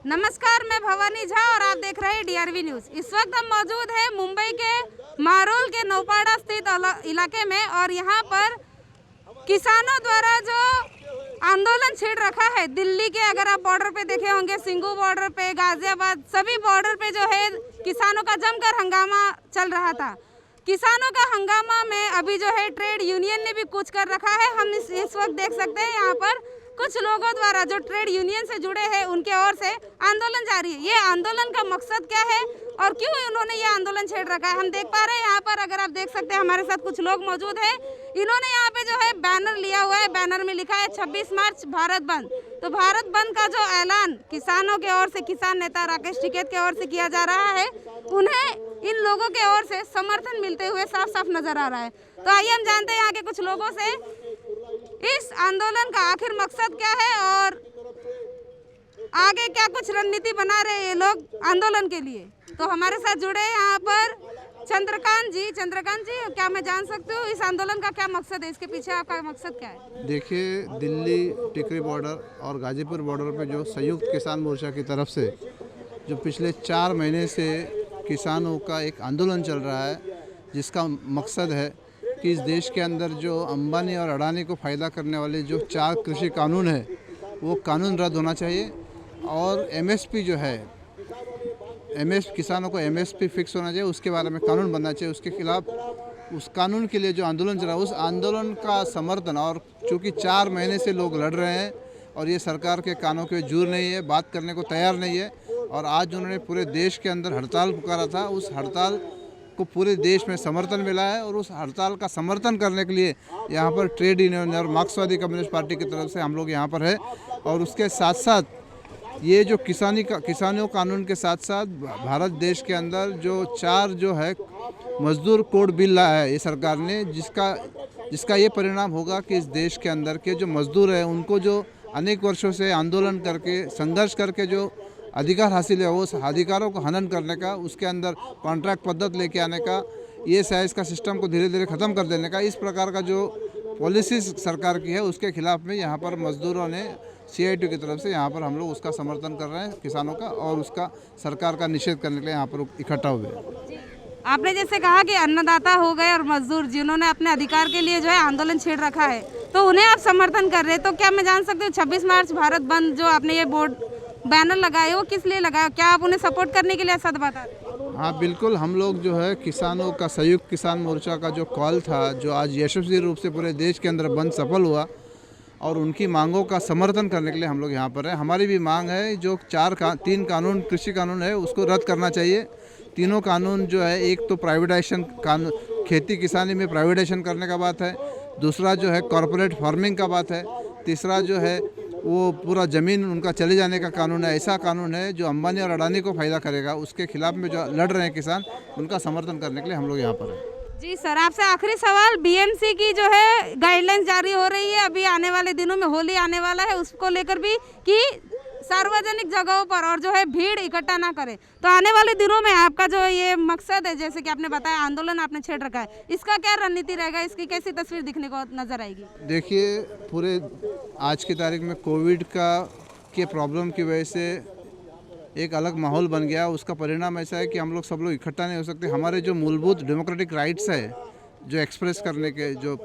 नमस्कार, मैं भवानी झा और आप देख रहे हैं डीआरवी न्यूज। इस वक्त हम मौजूद हैं मुंबई के मारोल के नौपाड़ा स्थित इलाके में और यहाँ पर किसानों द्वारा जो आंदोलन छेड़ रखा है दिल्ली के, अगर आप बॉर्डर पे देखे होंगे, सिंघू बॉर्डर पे, गाजियाबाद, सभी बॉर्डर पे जो है किसानों का जमकर हंगामा चल रहा था। किसानों का हंगामा में अभी जो है ट्रेड यूनियन ने भी कुछ कर रखा है। हम इस वक्त देख सकते हैं यहाँ पर कुछ लोगों द्वारा जो ट्रेड यूनियन से जुड़े हैं उनके ओर से आंदोलन जारी है। ये आंदोलन का मकसद क्या है और क्यों उन्होंने ये आंदोलन छेड़ रखा है, हम देख पा रहे हैं यहाँ पर। अगर आप देख सकते हैं हमारे साथ कुछ लोग मौजूद हैं। इन्होंने यहाँ पे जो है बैनर लिया हुआ है, बैनर में लिखा है 26 मार्च भारत बंद। तो भारत बंद का जो ऐलान किसानों के ओर से, किसान नेता राकेश टिकैत के ओर से किया जा रहा है, उन्हें इन लोगों के ओर से समर्थन मिलते हुए साफ साफ नजर आ रहा है। तो आइए हम जानते हैं यहाँ के कुछ लोगों से इस आंदोलन का आखिर मकसद क्या है और आगे क्या कुछ रणनीति बना रहे हैं ये लोग आंदोलन के लिए। तो हमारे साथ जुड़े यहाँ पर चंद्रकांत जी। चंद्रकांत जी, क्या मैं जान सकती हूँ इस आंदोलन का क्या मकसद है, इसके पीछे आपका मकसद क्या है? देखिए, दिल्ली टिकरी बॉर्डर और गाजीपुर बॉर्डर पे जो संयुक्त किसान मोर्चा की तरफ से जो पिछले 4 महीने से किसानों का एक आंदोलन चल रहा है, जिसका मकसद है कि इस देश के अंदर जो अंबानी और अडानी को फ़ायदा करने वाले जो 4 कृषि कानून है वो कानून रद्द होना चाहिए और एमएसपी जो है, किसानों को एमएसपी फिक्स होना चाहिए, उसके बारे में कानून बनना चाहिए। उसके खिलाफ, उस कानून के लिए जो आंदोलन चल रहा है उस आंदोलन का समर्थन, और चूँकि 4 महीने से लोग लड़ रहे हैं और ये सरकार के कानों के जुड़ नहीं है, बात करने को तैयार नहीं है, और आज उन्होंने पूरे देश के अंदर हड़ताल पुकारा था, उस हड़ताल को पूरे देश में समर्थन मिला है। और उस हड़ताल का समर्थन करने के लिए यहाँ पर ट्रेड यूनियन और मार्क्सवादी कम्युनिस्ट पार्टी की तरफ से हम लोग यहाँ पर है। और उसके साथ साथ ये जो किसानों कानून के साथ साथ भारत देश के अंदर जो 4 जो है मजदूर कोड बिल लाया है ये सरकार ने, जिसका ये परिणाम होगा कि इस देश के अंदर के जो मजदूर हैं उनको जो अनेक वर्षों से आंदोलन करके, संघर्ष करके जो अधिकार हासिल है, वो अधिकारों को हनन करने का, उसके अंदर कॉन्ट्रैक्ट पद्धति लेके आने का, ये साइज का सिस्टम को धीरे धीरे ख़त्म कर देने का, इस प्रकार का जो पॉलिसी सरकार की है उसके खिलाफ में यहाँ पर मजदूरों ने CITU की तरफ से यहाँ पर हम लोग उसका समर्थन कर रहे हैं किसानों का, और उसका सरकार का निषेध करने के लिए यहाँ पर इकट्ठा हुए हैं। आपने जैसे कहा कि अन्नदाता हो गए और मजदूर जिन्होंने अपने अधिकार के लिए जो है आंदोलन छेड़ रखा है, तो उन्हें आप समर्थन कर रहे हैं। तो क्या मैं जान सकती हूँ 26 मार्च भारत बंद जो आपने ये बोर्ड बैनर लगाए वो किस लिए लगाया, क्या आप उन्हें सपोर्ट करने के लिए ऐसा बता रहे हैं? हाँ बिल्कुल, हम लोग जो है किसानों का संयुक्त किसान मोर्चा का जो कॉल था, जो आज यशस्वी रूप से पूरे देश के अंदर बंद सफल हुआ, और उनकी मांगों का समर्थन करने के लिए हम लोग यहाँ पर हैं। हमारी भी मांग है जो 3 कानून, कृषि कानून है, उसको रद्द करना चाहिए। तीनों कानून जो है, एक तो प्राइवेटाइजेशन कानून, खेती किसानी में प्राइवेटाइजेशन करने का बात है, दूसरा जो है कॉरपोरेट फार्मिंग का बात है, तीसरा जो है वो पूरा ज़मीन उनका चले जाने का कानून है। ऐसा कानून है जो अंबानी और अडानी को फ़ायदा करेगा, उसके खिलाफ में जो लड़ रहे हैं किसान, उनका समर्थन करने के लिए हम लोग यहाँ पर हैं। जी सर, आपसे आखिरी सवाल, BMC की जो है गाइडलाइंस जारी हो रही है, अभी आने वाले दिनों में होली आने वाला है, उसको लेकर भी कि सार्वजनिक जगहों पर और जो है भीड़ इकट्ठा ना करें, तो आने वाले दिनों में आपका जो ये मकसद है, जैसे कि आपने बताया आंदोलन आपने छेड़ रखा है, इसका क्या रणनीति रहेगा, इसकी कैसी तस्वीर दिखने को नजर आएगी? देखिए, पूरे आज की तारीख में कोविड के प्रॉब्लम की वजह से एक अलग माहौल बन गया। उसका परिणाम ऐसा है कि हम लोग सब लोग इकट्ठा नहीं हो सकते। हमारे जो मूलभूत डेमोक्रेटिक राइट्स है, जो एक्सप्रेस करने के, जो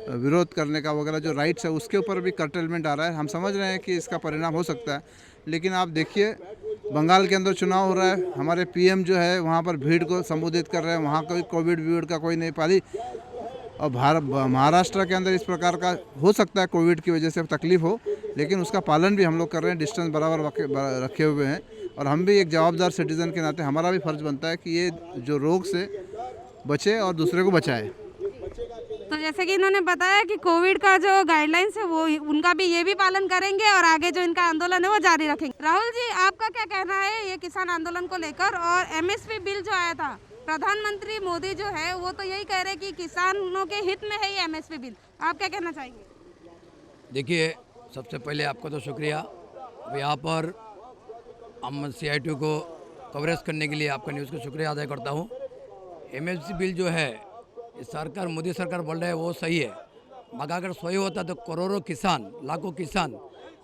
विरोध करने का वगैरह जो राइट्स है, उसके ऊपर भी कर्टेलमेंट आ रहा है। हम समझ रहे हैं कि इसका परिणाम हो सकता है, लेकिन आप देखिए बंगाल के अंदर चुनाव हो रहा है, हमारे PM जो है वहाँ पर भीड़ को संबोधित कर रहे हैं, वहाँ कोई कोविड का कोई नहीं पाली, और महाराष्ट्र के अंदर इस प्रकार का हो सकता है कोविड की वजह से तकलीफ हो, लेकिन उसका पालन भी हम लोग कर रहे हैं, डिस्टेंस बराबर रखे हुए हैं। और हम भी एक जवाबदार सिटीज़न के नाते हमारा भी फर्ज बनता है कि ये जो रोग से बचे और दूसरे को बचाए। तो जैसे कि इन्होंने बताया कि कोविड का जो गाइडलाइंस है वो उनका भी ये भी पालन करेंगे और आगे जो इनका आंदोलन है वो जारी रखेंगे। राहुल जी, आपका क्या कहना है ये किसान आंदोलन को लेकर? और MSP बिल जो आया था, प्रधानमंत्री मोदी जो है वो तो यही कह रहे हैं कि किसानों के हित में है ये MSP बिल, आप क्या कहना चाहेंगे? देखिए, सबसे पहले आपका तो शुक्रिया, अब यहाँ पर हम CITU को कवरेज करने के लिए आपका न्यूज़ को शुक्रिया अदा करता हूँ। MSP बिल जो है, सरकार, मोदी सरकार बोल रहे है वो सही है, मगर अगर सही होता तो करोड़ों किसान, लाखों किसान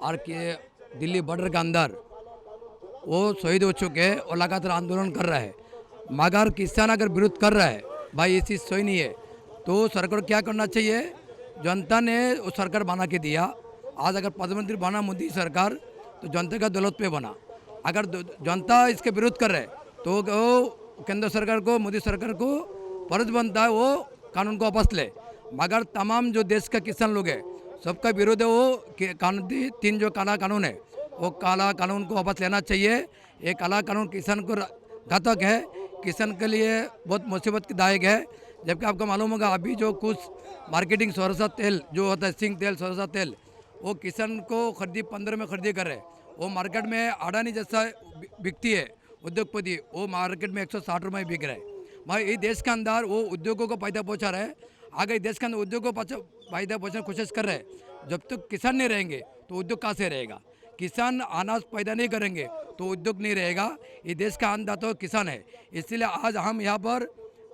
और के दिल्ली बॉर्डर के अंदर वो शहीद हो चुके हैं और लगातार आंदोलन कर रहा है। मगर किसान अगर विरोध कर रहा है, भाई ये चीज़ सही नहीं है, तो सरकार को क्या करना चाहिए? जनता ने वो सरकार बना के दिया, आज अगर प्रधानमंत्री बना मोदी सरकार तो जनता का दौलत पे बना। अगर जनता इसके विरोध कर रहे है तो वो केंद्र सरकार को, मोदी सरकार को फर्ज बनता है वो कानून को वापस ले। मगर तमाम जो देश का किसान लोग है सबका विरोध है, वो कानून 3 जो काला कानून है वो काला कानून को वापस लेना चाहिए। ये काला कानून किसान को घातक है, किसान के लिए बहुत मुसीबत दायक है। जबकि आपको मालूम होगा अभी जो कुछ मार्केटिंग सरसा तेल जो होता है, सिंग तेल, सरसा तेल, वो किसान को खरीदी 15 में खरीदी कर रहे हैं। वो मार्केट में अडानी जैसा बिकती है उद्योगपति, वो मार्केट में 160 रुपये बिक रहा है। भाई ये देश के अंदर वो उद्योगों को फायदा पहुंचा रहा है। अगर देश के अंदर उद्योगों को फायदा पहुंचाने की कोशिश कर रहे हैं, जब तक किसान नहीं रहेंगे तो उद्योग कहाँ से रहेगा? किसान अनाज पैदा नहीं करेंगे तो उद्योग नहीं रहेगा। ये देश का अन्नदाता तो किसान है। इसलिए आज हम यहाँ पर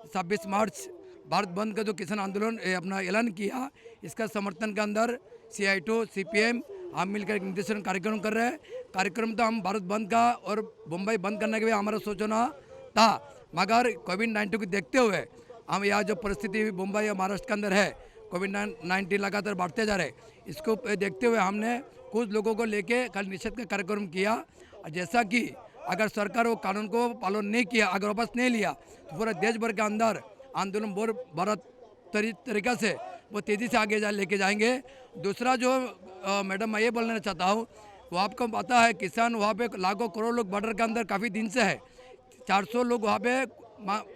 26 मार्च भारत बंद का जो किसान आंदोलन अपना ऐलान किया, इसका समर्थन के अंदर CITO, CPM हम मिलकर एक निर्देशन कार्यक्रम कर रहे हैं। कार्यक्रम तो हम भारत बंद का और मुंबई बंद करने के लिए हमारा सोचना था, मगर कोविड-19 को देखते हुए हम यहाँ जो परिस्थिति मुंबई और महाराष्ट्र के अंदर है, कोविड-19 लगातार बढ़ते जा रहे, इसको देखते हुए हमने कुछ लोगों को लेके कल निषेध का कार्यक्रम किया। जैसा कि अगर सरकार वो कानून को पालन नहीं किया, अगर वापस नहीं लिया तो पूरा देश भर के अंदर आंदोलन बहुत बड़ा तरीका से वो तेज़ी से आगे लेके जाएंगे। दूसरा जो मैडम मैं ये बोलना चाहता हूँ, वो आपको पता है किसान वहाँ पे लाखों करोड़ लोग बॉर्डर के अंदर काफ़ी दिन से है, 400 लोग वहाँ पे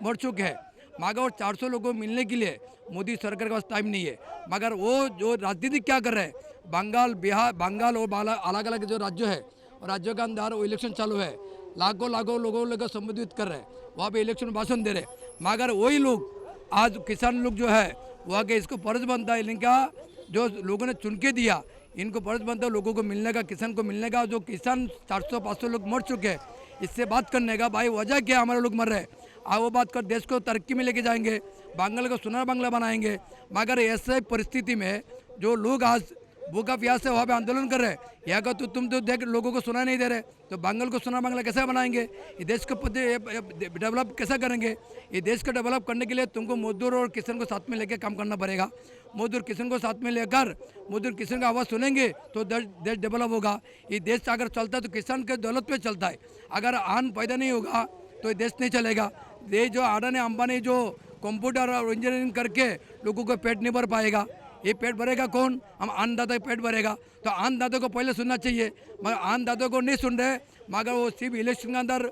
मर चुके हैं। मगर 400 लोगों को मिलने के लिए मोदी सरकार के पास टाइम नहीं है। मगर वो जो राजनीति क्या कर रहे हैं, बंगाल, बिहार, बंगाल और अलग अलग जो राज्य है और राज्यों के अंदर वो इलेक्शन चालू है, लाखों लोगों को संबोधित कर रहे हैं, वहाँ पे इलेक्शन में भाषण दे रहे। मगर वही लोग आज किसान लोग जो है वहाँ के इसको फर्ज बनता है, इनका जो लोगों ने चुन के दिया, इनको फर्ज बनता है लोगों को मिलने का, किसान को मिलने का। जो किसान 400-500 लोग मर चुके हैं, इससे बात करने का, भाई वजह क्या हमारे लोग मर रहे हैं, वो बात कर देश को तरक्की में लेके जाएंगे, बंगाल को सोनार बांग्ला बनाएंगे। मगर ऐसे परिस्थिति में जो लोग आज भूखा प्यास से वहाँ पे आंदोलन कर रहे हैं, यहाँ का तो तुम तो देख लोगों को सुना नहीं दे रहे, तो बंगाल को सोनार बांग्ला कैसे बनाएंगे? ये देश को डेवलप कैसा करेंगे? ये देश को डेवलप करने के लिए तुमको मजदूर और किसान को साथ में लेकर काम करना पड़ेगा। मजदूर किसान को साथ में लेकर मजदूर किसान का आवाज़ सुनेंगे तो देश डेवलप होगा। ये देश अगर चलता है तो किसान के दौलत पे चलता है। अगर अन्न पैदा नहीं होगा तो ये देश नहीं चलेगा। ये जो अडानी अंबानी जो कंप्यूटर और इंजीनियरिंग करके लोगों को पेट नहीं भर पाएगा, ये पेट भरेगा कौन? हम अन्नदाता पेट भरेगा। तो अन्नदाता को पहले सुनना चाहिए, मगर अन्नदाता को नहीं सुन रहे। मगर वो सिर्फ इलेक्शन के अंदर,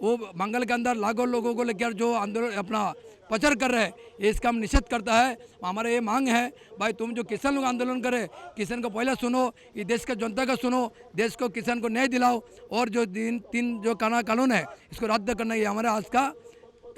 वो मंगल के अंदर लाखों लोगों को लेकर जो आंदोलन अपना प्रचार कर रहे हैं, इसका हम निषेध करता है। हमारा ये मांग है, भाई तुम जो किसान लोग आंदोलन करे, किसान को पहले सुनो, ये देश का जनता का सुनो, देश को किसान को न्याय दिलाओ, और जो 3 जो कानून है इसको रद्द करना, ये हमारा आज का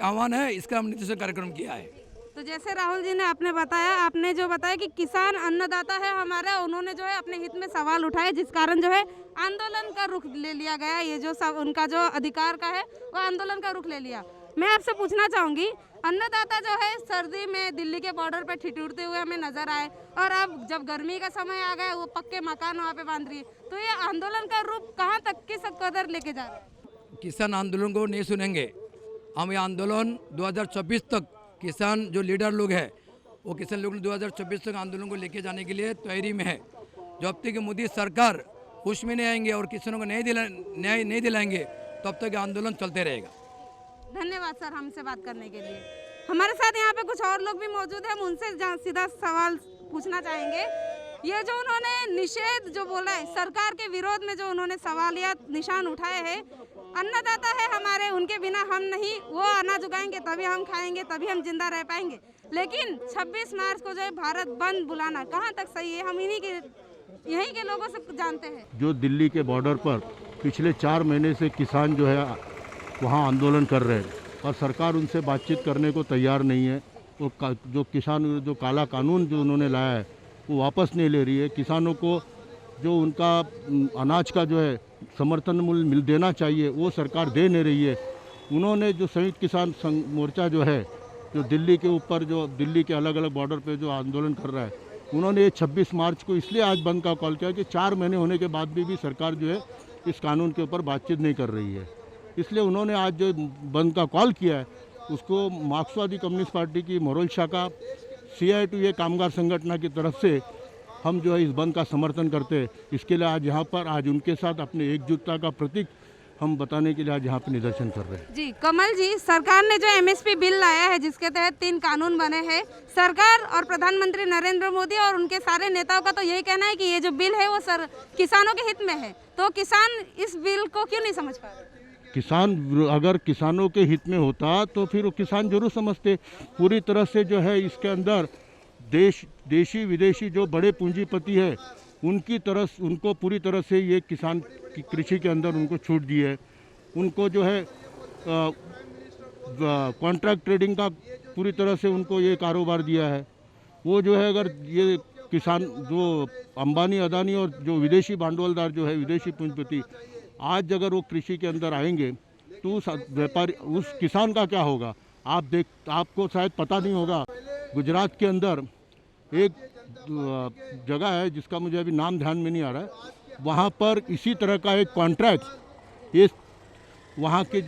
आह्वान है। इसका हम निषेध कार्यक्रम किया है। तो जैसे राहुल जी ने आपने जो बताया कि किसान अन्नदाता है हमारा, उन्होंने जो है अपने हित में सवाल उठाए, जिस कारण जो है आंदोलन का रुख ले लिया गया। ये जो सब उनका जो अधिकार का है वो आंदोलन का रुख ले लिया। मैं आपसे पूछना चाहूँगी, अन्नदाता जो है सर्दी में दिल्ली के बॉर्डर पर ठिठुरते हुए हमें नजर आए, और अब जब गर्मी का समय आ गया वो पक्के मकान वहाँ पे बांध रही है, तो ये आंदोलन का रूप कहाँ तक किस कदर लेके जा रहे हैं? किसान आंदोलन को नहीं सुनेंगे हम। ये आंदोलन 2024 तक किसान जो लीडर लोग हैं वो किसान लोग 2024 तक आंदोलन को लेके जाने के लिए तैयारी में है। जब तक मोदी सरकार होश में नहीं आएंगे और किसानों को न्याय नहीं दिलाएंगे तब तक आंदोलन चलते रहेगा। धन्यवाद सर हमसे बात करने के लिए। हमारे साथ यहाँ पे कुछ और लोग भी मौजूद हैं, हम उनसे सीधा सवाल पूछना चाहेंगे। ये जो उन्होंने निषेध जो बोला है, सरकार के विरोध में जो उन्होंने सवाल या निशान उठाए हैं, अन्नदाता है हमारे, उनके बिना हम नहीं, वो अनाज उगाएंगे तभी हम खाएंगे, तभी हम जिंदा रह पाएंगे। लेकिन 26 मार्च को जो है भारत बंद बुलाना कहाँ तक सही है? हम यहीं के लोगों से जानते हैं। जो दिल्ली के बॉर्डर पर पिछले 4 महीने से किसान जो है वहाँ आंदोलन कर रहे हैं और सरकार उनसे बातचीत करने को तैयार नहीं है। वो जो किसान जो काला कानून जो उन्होंने लाया है वो वापस नहीं ले रही है। किसानों को जो उनका अनाज का जो है समर्थन मूल्य मिल देना चाहिए वो सरकार दे नहीं रही है। उन्होंने जो संयुक्त किसान मोर्चा जो है, जो दिल्ली के ऊपर, जो दिल्ली के अलग अलग बॉर्डर पे जो आंदोलन कर रहा है, उन्होंने ये 26 मार्च को इसलिए आज बंद का कॉल किया कि 4 महीने होने के बाद भी सरकार जो है इस कानून के ऊपर बातचीत नहीं कर रही है। इसलिए उन्होंने आज जो बंद का कॉल किया है उसको मार्क्सवादी कम्युनिस्ट पार्टी की मरोल शाखा CITU कामगार संगठन की तरफ से हम जो है इस बंद का समर्थन करते हैं। इसके लिए आज यहाँ पर आज उनके साथ अपने एकजुटता का प्रतीक हम बताने के लिए आज यहाँ पे निदर्शन कर रहे हैं। जी कमल जी, सरकार ने जो MSP बिल लाया है जिसके तहत 3 कानून बने हैं, सरकार और प्रधानमंत्री नरेंद्र मोदी और उनके सारे नेताओं का तो यही कहना है कि ये जो बिल है वो किसानों के हित में है, तो किसान इस बिल को क्यों नहीं समझ पा रहे? किसान अगर किसानों के हित में होता तो फिर वो किसान जरूर समझते। पूरी तरह से जो है इसके अंदर देशी विदेशी जो बड़े पूंजीपति है उनको पूरी तरह से ये किसान की कृषि के अंदर उनको छूट दी है। उनको जो है कॉन्ट्रैक्ट ट्रेडिंग का पूरी तरह से उनको ये कारोबार दिया है। वो जो है अगर ये किसान जो अंबानी अदानी और जो विदेशी भांडवलदार जो है विदेशी पूंजीपति आज अगर वो कृषि के अंदर आएंगे तो उस व्यापारी उस किसान का क्या होगा? आपको शायद पता नहीं होगा, गुजरात के अंदर एक जगह है जिसका मुझे अभी नाम ध्यान में नहीं आ रहा है, वहाँ पर इसी तरह का एक कॉन्ट्रैक्ट ये वहाँ के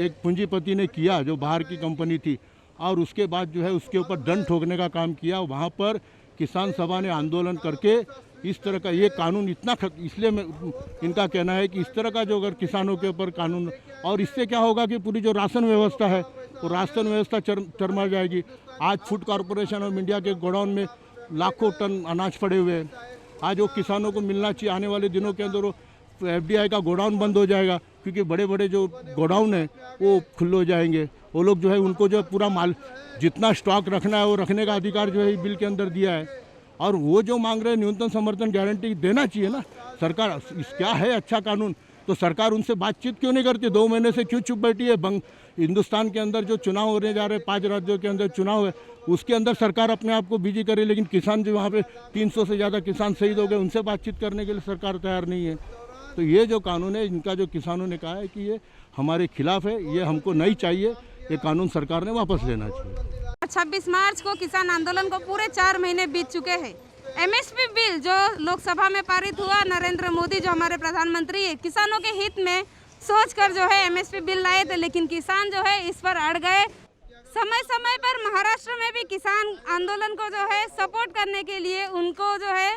एक पूंजीपति ने किया जो बाहर की कंपनी थी, और उसके बाद जो है उसके ऊपर दंड ठोकने का काम किया। वहाँ पर किसान सभा ने आंदोलन करके इस तरह का ये कानून इसलिए इनका कहना है कि इस तरह का जो अगर किसानों के ऊपर कानून, और इससे क्या होगा कि पूरी जो राशन व्यवस्था है वो राशन व्यवस्था चरमरा जाएगी। आज फूड कॉरपोरेशन ऑफ इंडिया के गोडाउन में लाखों टन अनाज पड़े हुए हैं। आज वो किसानों को मिलना चाहिए। आने वाले दिनों के अंदर वो FDI का गोडाउन बंद हो जाएगा, क्योंकि बड़े बड़े जो गोडाउन है वो खुले हो जाएंगे। वो लोग जो है उनको जो पूरा माल जितना स्टॉक रखना है वो रखने का अधिकार जो है इस बिल के अंदर दिया है। और वो जो मांग रहे हैं न्यूनतम समर्थन गारंटी देना चाहिए ना सरकार। क्या है अच्छा कानून, तो सरकार उनसे बातचीत क्यों नहीं करती? 2 महीने से क्यों चुप बैठी है? हिंदुस्तान के अंदर जो चुनाव होने जा रहे हैं, 5 राज्यों के अंदर चुनाव है, उसके अंदर सरकार अपने आप को बिजी करे, लेकिन किसान जो वहाँ पे 300 से ज़्यादा किसान शहीद हो गए, उनसे बातचीत करने के लिए सरकार तैयार नहीं है। तो ये जो कानून है, इनका जो किसानों ने कहा है कि ये हमारे खिलाफ है, ये हमको नहीं चाहिए, ये कानून सरकार ने वापस लेना चाहिए। 26 मार्च को किसान आंदोलन को पूरे 4 महीने बीत चुके हैं। MSP बिल जो लोकसभा में पारित हुआ, नरेंद्र मोदी जो हमारे प्रधानमंत्री है, किसानों के हित में सोचकर जो है MSP बिल लाए थे, लेकिन किसान जो है इस पर अड़ गए। समय समय पर महाराष्ट्र में भी किसान आंदोलन को जो है सपोर्ट करने के लिए उनको जो है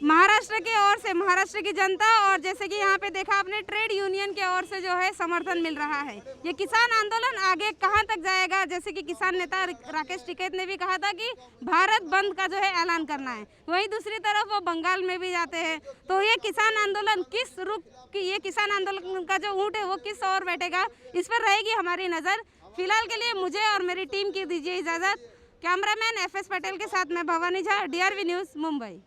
महाराष्ट्र की ओर से, महाराष्ट्र की जनता और जैसे कि यहाँ पे देखा आपने ट्रेड यूनियन की ओर से जो है समर्थन मिल रहा है। ये किसान आंदोलन आगे कहाँ तक जाएगा? जैसे कि किसान नेता राकेश टिकैत ने भी कहा था कि भारत बंद का जो है ऐलान करना है, वहीं दूसरी तरफ वो बंगाल में भी जाते हैं। तो ये किसान आंदोलन किस रूप की, ये किसान आंदोलन का जो ऊँट है वो किस ओर बैठेगा, इस पर रहेगी हमारी नज़र। फिलहाल के लिए मुझे और मेरी टीम की दीजिए इजाज़त। कैमरामैन FS पटेल के साथ मैं भवानी झा, DRV न्यूज़, मुंबई।